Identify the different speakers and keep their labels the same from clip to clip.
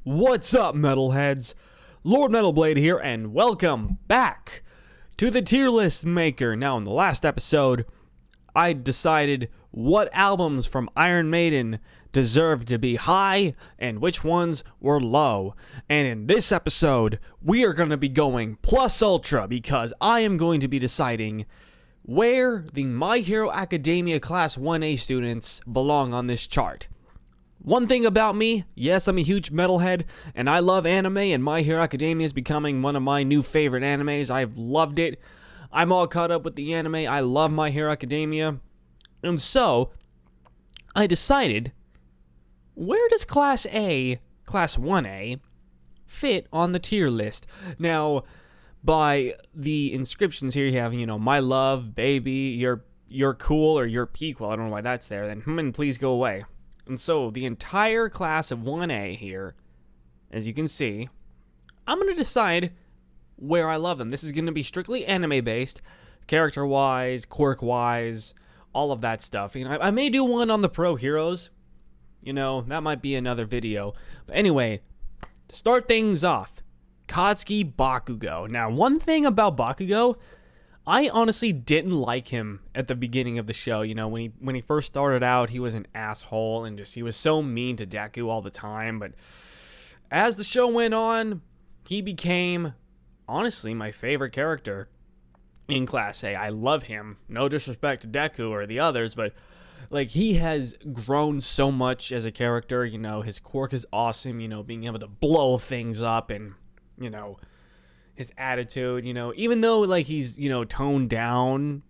Speaker 1: What's up, metalheads? Lord Metalblade here, and welcome back to the Tier List Maker. Now, in the last episode, I decided what albums from Iron Maiden deserved to be high and which ones were low. And in this episode, we are going to be going plus ultra because I am going to be deciding where the My Hero Academia Class 1A students belong on this chart. One thing about me, yes, I'm a huge metalhead, and I love anime, and My Hero Academia is becoming one of my new favorite animes. I've loved it. I'm all caught up with the anime. I love My Hero Academia. And so, I decided, where does Class 1A, fit on the tier list? Now, by the inscriptions here, you have, my love, baby, you're cool, or you're peak. Well, I don't know why that's there. Then, please go away. And so, the entire class of 1A here, as you can see, I'm going to decide where I love them. This is going to be strictly anime-based, character-wise, quirk-wise, all of that stuff. I may do one on the pro heroes. That might be another video. But anyway, to start things off, Kotsuki Bakugo. Now, one thing about Bakugo, I honestly didn't like him at the beginning of the show. When he first started out, he was an asshole and he was so mean to Deku all the time. But as the show went on, he became, honestly, my favorite character in Class A. I love him. No disrespect to Deku or the others, but he has grown so much as a character. His quirk is awesome. Being able to blow things up and, his attitude, even though he's, toned down,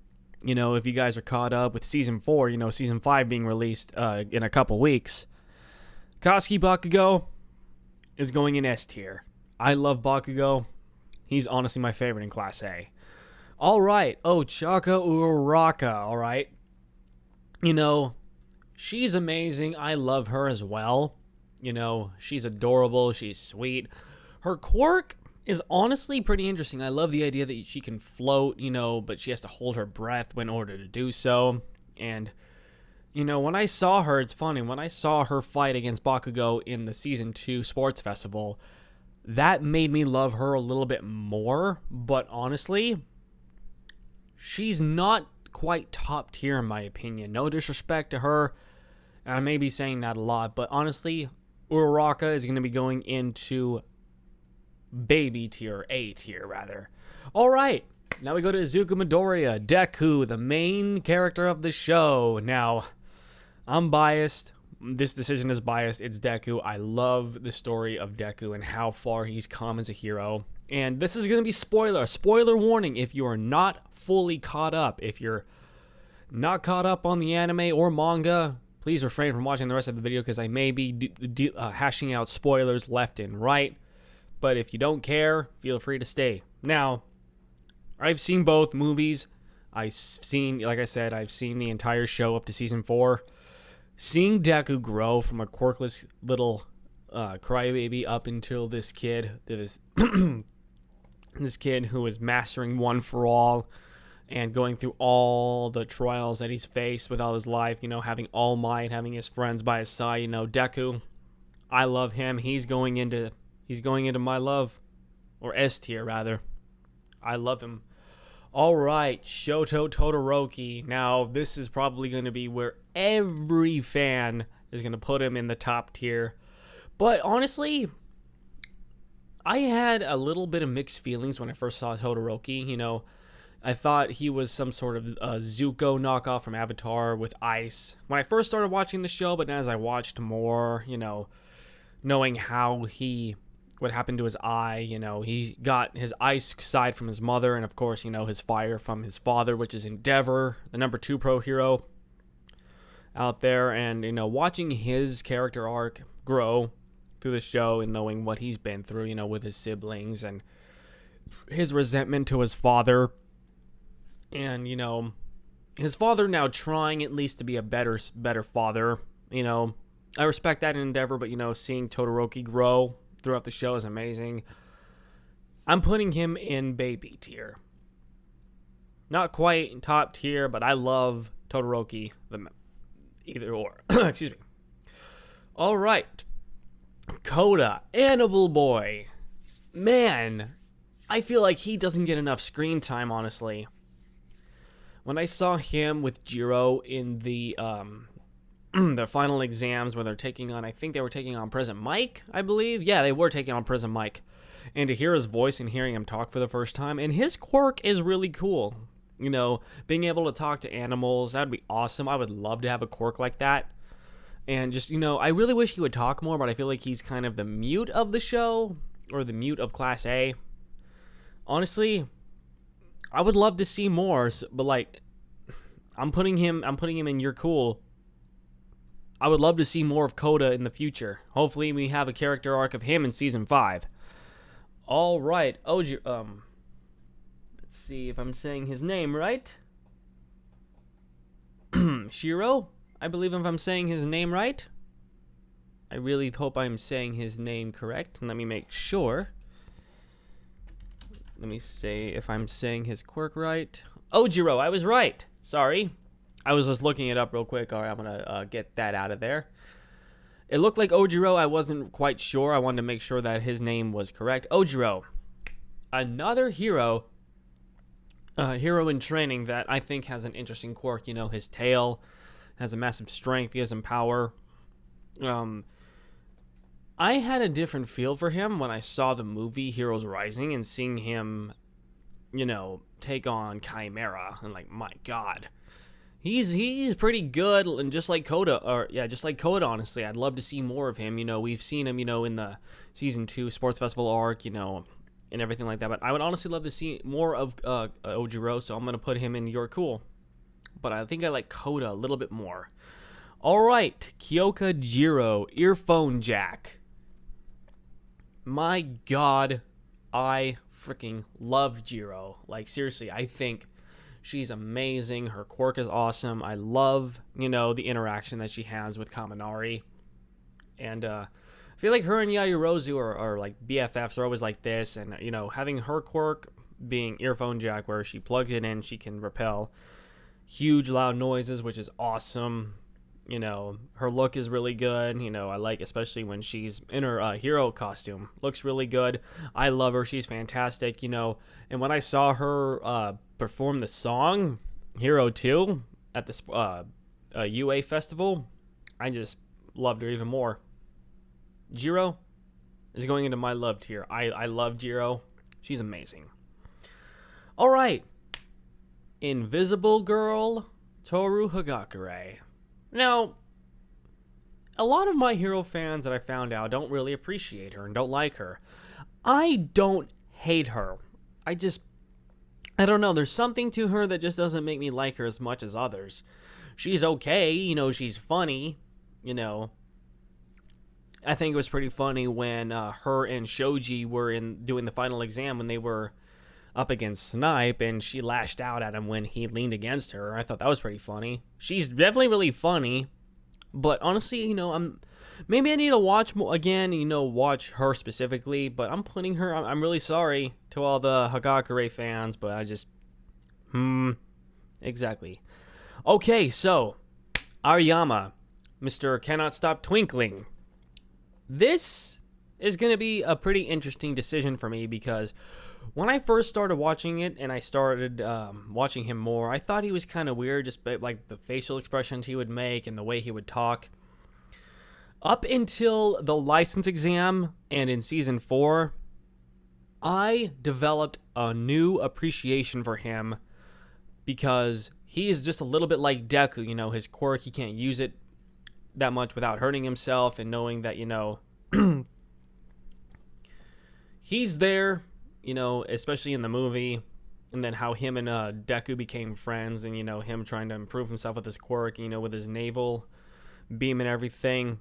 Speaker 1: if you guys are caught up with season 4, season 5 being released in a couple weeks, Kotsuki Bakugo is going in S tier. I love Bakugo. He's honestly my favorite in Class A. All right. Oh, Chaka Uraraka. All right. She's amazing. I love her as well. She's adorable. She's sweet. Her quirk is honestly pretty interesting. I love the idea that she can float, but she has to hold her breath in order to do so. And, when I saw her, it's funny, when I saw her fight against Bakugo in the Season 2 Sports Festival, that made me love her a little bit more. But honestly, she's not quite top tier in my opinion. No disrespect to her, and I may be saying that a lot, but honestly, Uraraka is going to be going into baby tier, A tier rather. Alright, now we go to Azuka Midoriya, Deku, the main character of the show. Now, I'm biased. This decision is biased. It's Deku. I love the story of Deku and how far he's come as a hero. And this is going to be spoiler warning if you are not fully caught up. If you're not caught up on the anime or manga, please refrain from watching the rest of the video because I may be hashing out spoilers left and right. But if you don't care, feel free to stay. Now, I've seen both movies. I've seen the entire show up to season 4. Seeing Deku grow from a quirkless little crybaby up until this kid, this kid who is mastering One for All and going through all the trials that he's faced with all his life, having All Might, having his friends by his side, Deku, I love him. He's going into my love, or S tier rather. I love him. Alright, Shoto Todoroki. Now, this is probably going to be where every fan is going to put him in the top tier. But honestly, I had a little bit of mixed feelings when I first saw Todoroki. I thought he was some sort of Zuko knockoff from Avatar with ice when I first started watching the show, but as I watched more, knowing what happened to his eye, he got his ice side from his mother, and of course, his fire from his father, which is Endeavor, the number 2 pro hero out there, and, watching his character arc grow through the show and knowing what he's been through, with his siblings and his resentment to his father, and, his father now trying at least to be a better father, I respect that in Endeavor, but, seeing Todoroki grow throughout the show is amazing. I'm putting him in baby tier. Not quite top tier, but I love Todoroki, either or. Excuse me. All right. Kota, Animal Boy. Man, I feel like he doesn't get enough screen time, honestly. When I saw him with Jiro in the their final exams where they're taking on, I think they were taking on Prison Mike, I believe. Yeah, they were taking on Prison Mike. And to hear his voice and hearing him talk for the first time, and his quirk is really cool. You know, being able to talk to animals, that would be awesome. I would love to have a quirk like that. And just, you know, I really wish he would talk more, but I feel like he's kind of the mute of the show, or the mute of Class A. Honestly, I would love to see more, but like, I'm putting him in You're Cool. I would love to see more of Kota in the future. Hopefully we have a character arc of him in season 5. All right, Ojiro, let's see if I'm saying his name right. Shiro, I believe if I'm saying his name right. I really hope I'm saying his name correct. And let me make sure. Let me say if I'm saying his quirk right. Ojiro, I was right. Sorry. I was just looking it up real quick. All right, I'm going to get that out of there. It looked like Ojiro. I wasn't quite sure. I wanted to make sure that his name was correct. Ojiro. Another hero. Hero in training that I think has an interesting quirk. You know, his tail has a massive strength. He has some power. I had a different feel for him when I saw the movie Heroes Rising and seeing him, you know, take on Chimera. And like, my God. He's pretty good, and just like Kota, honestly, I'd love to see more of him. You know, we've seen him, you know, in the season 2 sports festival arc, you know, and everything like that. But I would honestly love to see more of Ojiro, so I'm gonna put him in You're Cool. But I think I like Kota a little bit more. All right, Kyoka Jiro, Earphone Jack. My God, I freaking love Jiro. Like, seriously, I think she's amazing. Her quirk is awesome. I love, you know, the interaction that she has with Kaminari. And I feel like her and Yayorozu are like BFFs. They're always like this. And, you know, having her quirk being Earphone Jack, where she plugs it in, she can repel huge loud noises, which is awesome. You know, her look is really good. You know, I like, especially when she's in her hero costume. Looks really good. I love her. She's fantastic, you know. And when I saw her perform the song Hero 2 at the UA festival, I just loved her even more. Jiro is going into my love tier. I love Jiro. She's amazing. All right. Invisible Girl, Toru Hagakure. Now, a lot of My Hero fans that I found out don't really appreciate her and don't like her. I don't hate her. I don't know. There's something to her that just doesn't make me like her as much as others. She's okay. You know, she's funny. You know, I think it was pretty funny when her and Shoji were doing the final exam when they were up against Snipe, and she lashed out at him when he leaned against her. I thought that was pretty funny. She's definitely really funny, but honestly, you know, maybe I need to watch more again, you know, watch her specifically, but I'm putting her, I'm really sorry to all the Hagakure fans, but I just, exactly. Okay, so, Ariyama, Mr. Cannot Stop Twinkling. This is going to be a pretty interesting decision for me, because when I first started watching it and I started watching him more, I thought he was kind of weird, just like the facial expressions he would make and the way he would talk. Up until the license exam and in season 4, I developed a new appreciation for him, because he is just a little bit like Deku. You know, his quirk, he can't use it that much without hurting himself, and knowing that, you know, he's there, you know, especially in the movie, and then how him and Deku became friends, and, you know, him trying to improve himself with his quirk, you know, with his naval beam and everything.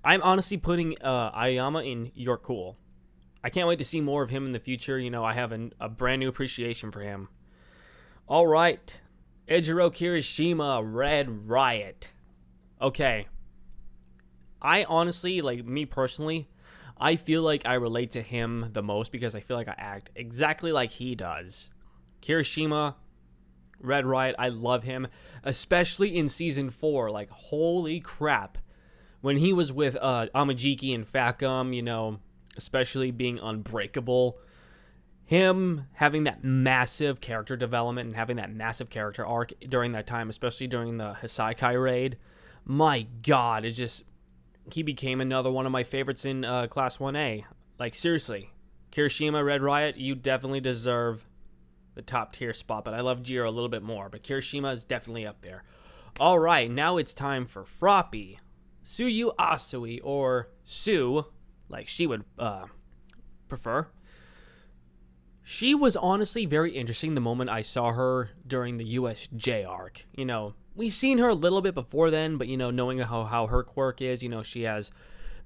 Speaker 1: I'm honestly putting Ariyama in You're Cool. I can't wait to see more of him in the future. You know, I have a brand new appreciation for him. All right. Ojiro Kirishima, Red Riot. Okay. I honestly, like, me personally, I feel like I relate to him the most because I feel like I act exactly like he does. Kirishima, Red Riot, I love him, especially in season 4. Like, holy crap. when he was with Amajiki and Facum, you know, especially being unbreakable, him having that massive character development and having that massive character arc during that time, especially during the Hisaikai raid, my God, he became another one of my favorites in Class 1A. Like, seriously, Kirishima, Red Riot, you definitely deserve the top tier spot, but I love Jiro a little bit more, but Kirishima is definitely up there. All right, now it's time for Froppy, Tsuyu Asui, or Sue, like she would prefer. She was honestly very interesting the moment I saw her during the USJ arc. You know, we've seen her a little bit before then, but, you know, knowing how her quirk is, you know, she has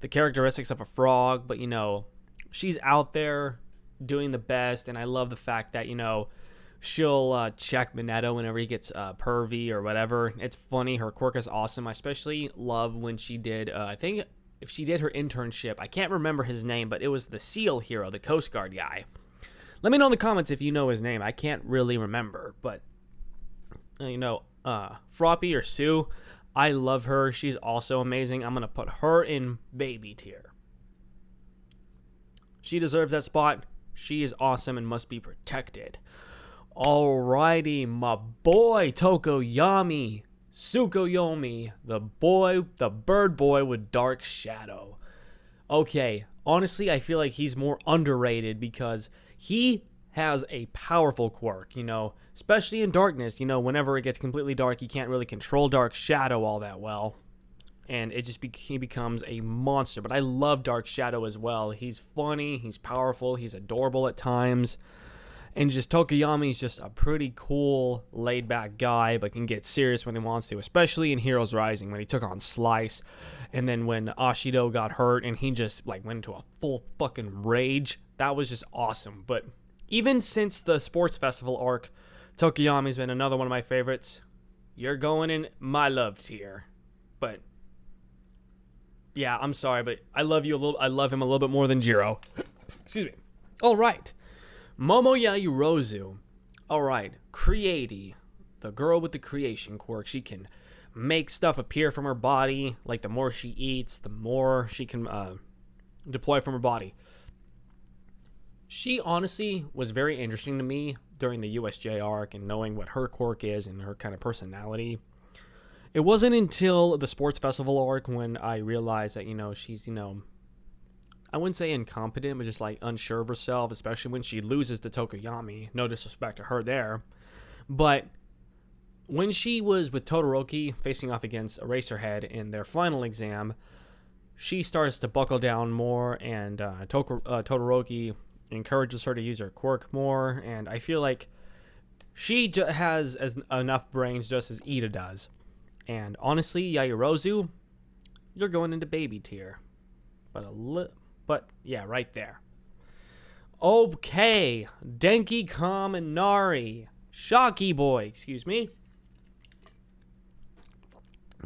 Speaker 1: the characteristics of a frog, but, you know, she's out there doing the best, and I love the fact that, you know, she'll check Minetto whenever he gets pervy or whatever. It's funny. Her quirk is awesome. I especially love when she did, I think if she did her internship, I can't remember his name, but it was the SEAL hero, the Coast Guard guy. Let me know in the comments if you know his name. I can't really remember, but, you know, Froppy or Sue, I love her. She's also amazing. I'm going to put her in baby tier. She deserves that spot. She is awesome and must be protected. Alrighty, my boy Tokoyami Tsukuyomi, the bird boy with dark shadow. Okay, honestly, I feel like he's more underrated because he has a powerful quirk, you know, especially in darkness. You know, whenever it gets completely dark, he can't really control dark shadow all that well, and he becomes a monster. But I love dark shadow as well. He's funny, he's powerful, he's adorable at times, and just Tokoyami's just a pretty cool, laid-back guy, but can get serious when he wants to, especially in Heroes Rising when he took on Slice, and then when Ashido got hurt and he just like went into a full fucking rage. That was just awesome. But even since the sports festival arc, Tokoyami's been another one of my favorites. You're going in my love tier. But yeah, I'm sorry, but I love him a little bit more than Jiro. Excuse me. All right. Momo Yayurozu. All right. Creati, the girl with the creation quirk. She can make stuff appear from her body. Like, the more she eats, the more she can deploy from her body. She honestly was very interesting to me during the USJ arc and knowing what her quirk is and her kind of personality. It wasn't until the sports festival arc when I realized that, you know, she's, you know, I wouldn't say incompetent, but just like unsure of herself, especially when she loses to Tokoyami. No disrespect to her there. But when she was with Todoroki facing off against Eraserhead in their final exam, she starts to buckle down more, and Todoroki encourages her to use her quirk more, and I feel like she has enough brains just as Ida does. And honestly, Yayurozu, you're going into baby tier. But yeah, right there. Okay, Denki Kaminari. Shocky Boy, excuse me.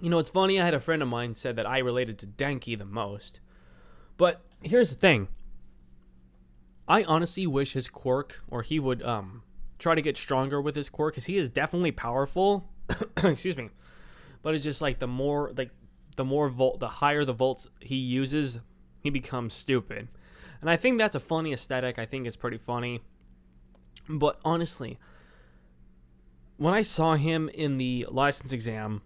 Speaker 1: You know, it's funny, I had a friend of mine said that I related to Denki the most. But here's the thing. I honestly wish his quirk, or he would try to get stronger with his quirk, because he is definitely powerful. Excuse me. But it's just like the higher the volts he uses, he becomes stupid. And I think that's a funny aesthetic. I think it's pretty funny. But honestly, when I saw him in the license exam,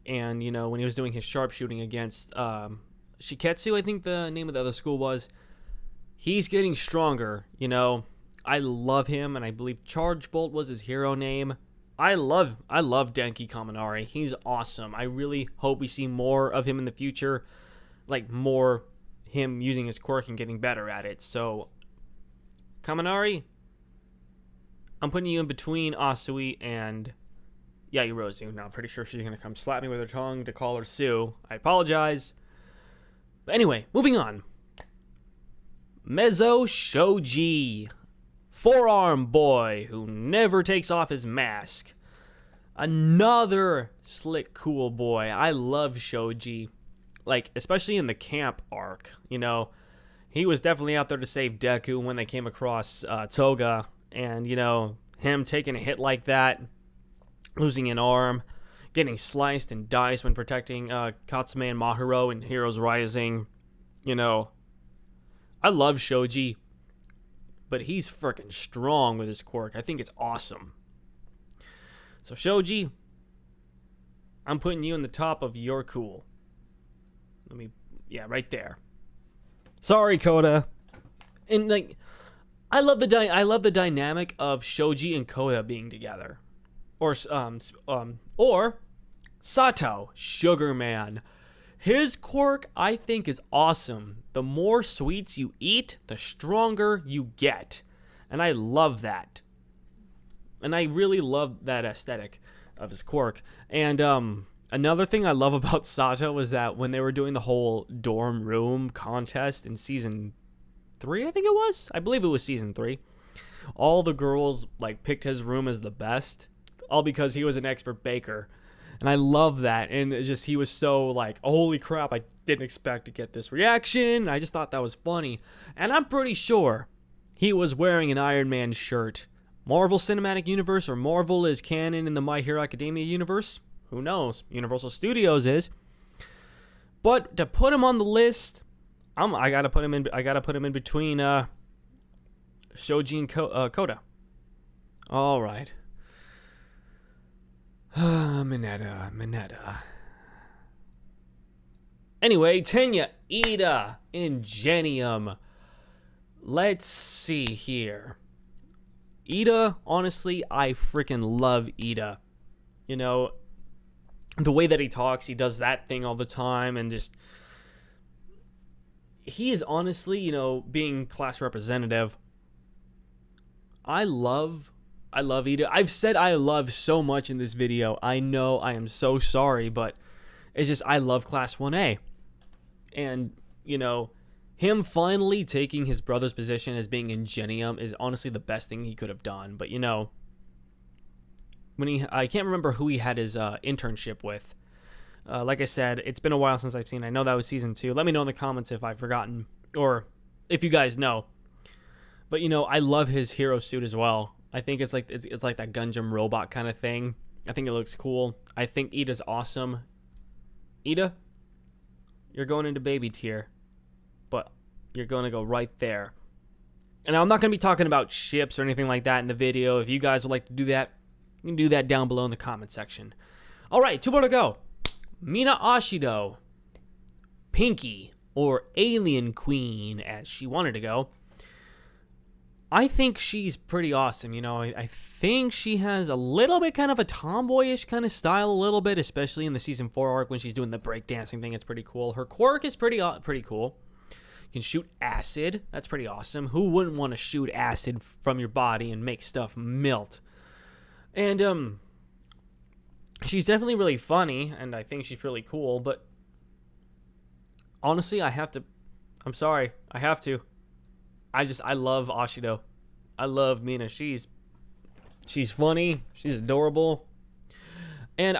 Speaker 1: and, you know, when he was doing his sharpshooting against Shiketsu, I think the name of the other school was, he's getting stronger, you know. I love him, and I believe Charge Bolt was his hero name. I love Denki Kaminari. He's awesome. I really hope we see more of him in the future, like more him using his quirk and getting better at it. So, Kaminari, I'm putting you in between Asui and Yayurozu. Now, I'm pretty sure she's going to come slap me with her tongue to call her Sue. I apologize. But anyway, moving on. Mezzo Shoji, forearm boy who never takes off his mask. Another slick, cool boy. I love Shoji. Like, especially in the camp arc, you know. He was definitely out there to save Deku when they came across Toga. And, you know, him taking a hit like that, losing an arm, getting sliced and diced when protecting Katsume and Mahiro in Heroes Rising. You know, I love Shoji, but he's freaking strong with his quirk. I think it's awesome. So Shoji, I'm putting you in the top of your cool. Right there. Sorry, Kota. And like, I love the dynamic of Shoji and Kota being together, or Sato, Sugar Man. His quirk, I think, is awesome. The more sweets you eat, the stronger you get, and I love that. And I really love that aesthetic of his quirk. And another thing I love about Sato was that when they were doing the whole dorm room contest in season 3, I think it was. I believe it was season 3. All the girls like picked his room as the best, all because he was an expert baker. And I love that. And it just, he was so like, holy crap, I didn't expect to get this reaction. I just thought that was funny. And I'm pretty sure he was wearing an Iron Man shirt. Marvel Cinematic Universe, or Marvel is canon in the My Hero Academia universe. Who knows? Universal Studios is. But to put him on the list, I gotta put him in between Shoji and Kota. All right. Mineta. Anyway, Tenya, Ida, Ingenium. Let's see here. Ida, honestly, I freaking love Ida. You know, the way that he talks, he does that thing all the time, and just, he is honestly, you know, being class representative. I love Ida. I've said I love so much in this video. I know I am so sorry, but it's just, I love Class 1A. And, you know, him finally taking his brother's position as being Ingenium is honestly the best thing he could have done. But, you know, I can't remember who he had his internship with. Like I said, it's been a while since I've seen. I know that was season 2. Let me know in the comments if I've forgotten, or if you guys know. But, you know, I love his hero suit as well. I think it's like that Gundam robot kind of thing. I think it looks cool. I think Ida's awesome. Ida, you're going into baby tier, but you're going to go right there. And I'm not going to be talking about ships or anything like that in the video. If you guys would like to do that, you can do that down below in the comment section. All right, 2 more to go. Mina Ashido, Pinky, or Alien Queen, as she wanted to go. I think she's pretty awesome, you know. I think she has a little bit kind of a tomboyish kind of style, a little bit, especially in the season 4 arc when she's doing the breakdancing thing. It's pretty cool. Her quirk is pretty cool. You can shoot acid. That's pretty awesome. Who wouldn't want to shoot acid from your body and make stuff melt? And she's definitely really funny, and I think she's really cool, but honestly, I'm sorry, I have to. I love Ashido. I love Mina. She's funny. She's adorable. And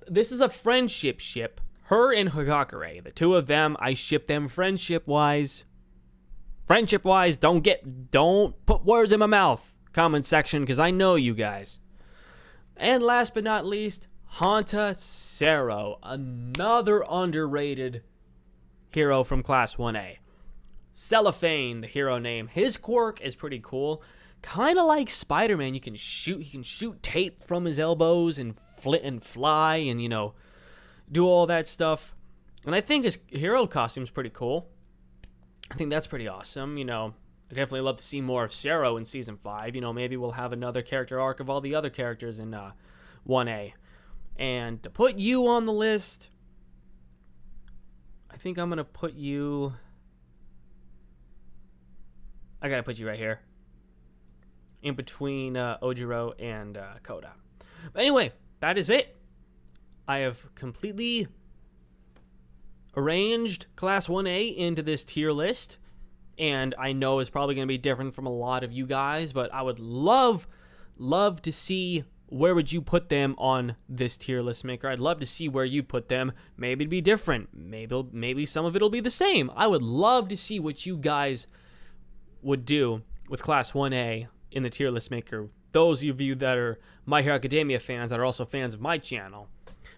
Speaker 1: this is a friendship ship. Her and Hagakure. The two of them, I ship them friendship-wise. Friendship-wise, don't put words in my mouth. Comment section, because I know you guys. And last but not least, Honta Cerro. Another underrated hero from Class 1A. Cellophane, the hero name. His quirk is pretty cool. Kind of like Spider-Man. He can shoot tape from his elbows and fly and, you know, do all that stuff. And I think his hero costume's pretty cool. I think that's pretty awesome. You know, I definitely love to see more of Cerro in Season 5. You know, maybe we'll have another character arc of all the other characters in 1A. And to put you on the list, I think I'm going to put you... I gotta put you right here. In between Ojiro and Kota. But anyway, that is it. I have completely arranged Class 1A into this tier list. And I know it's probably going to be different from a lot of you guys. But I would love to see where would you put them on this tier list maker. I'd love to see where you put them. Maybe it'd be different. Maybe some of it'll be the same. I would love to see what you guys would do with Class 1A in the tier list maker. Those of you that are My Hero Academia fans that are also fans of my channel.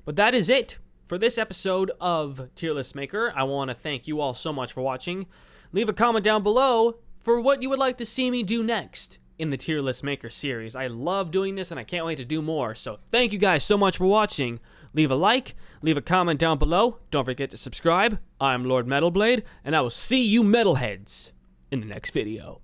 Speaker 1: But that is it for this episode of Tier List Maker. I want to thank you all so much for watching. Leave a comment down below for what you would like to see me do next in the Tier List Maker series. I love doing this and I can't wait to do more. So thank you guys so much for watching. Leave a like, leave a comment down below. Don't forget to subscribe. I'm Lord Metalblade, and I will see you metalheads in the next video.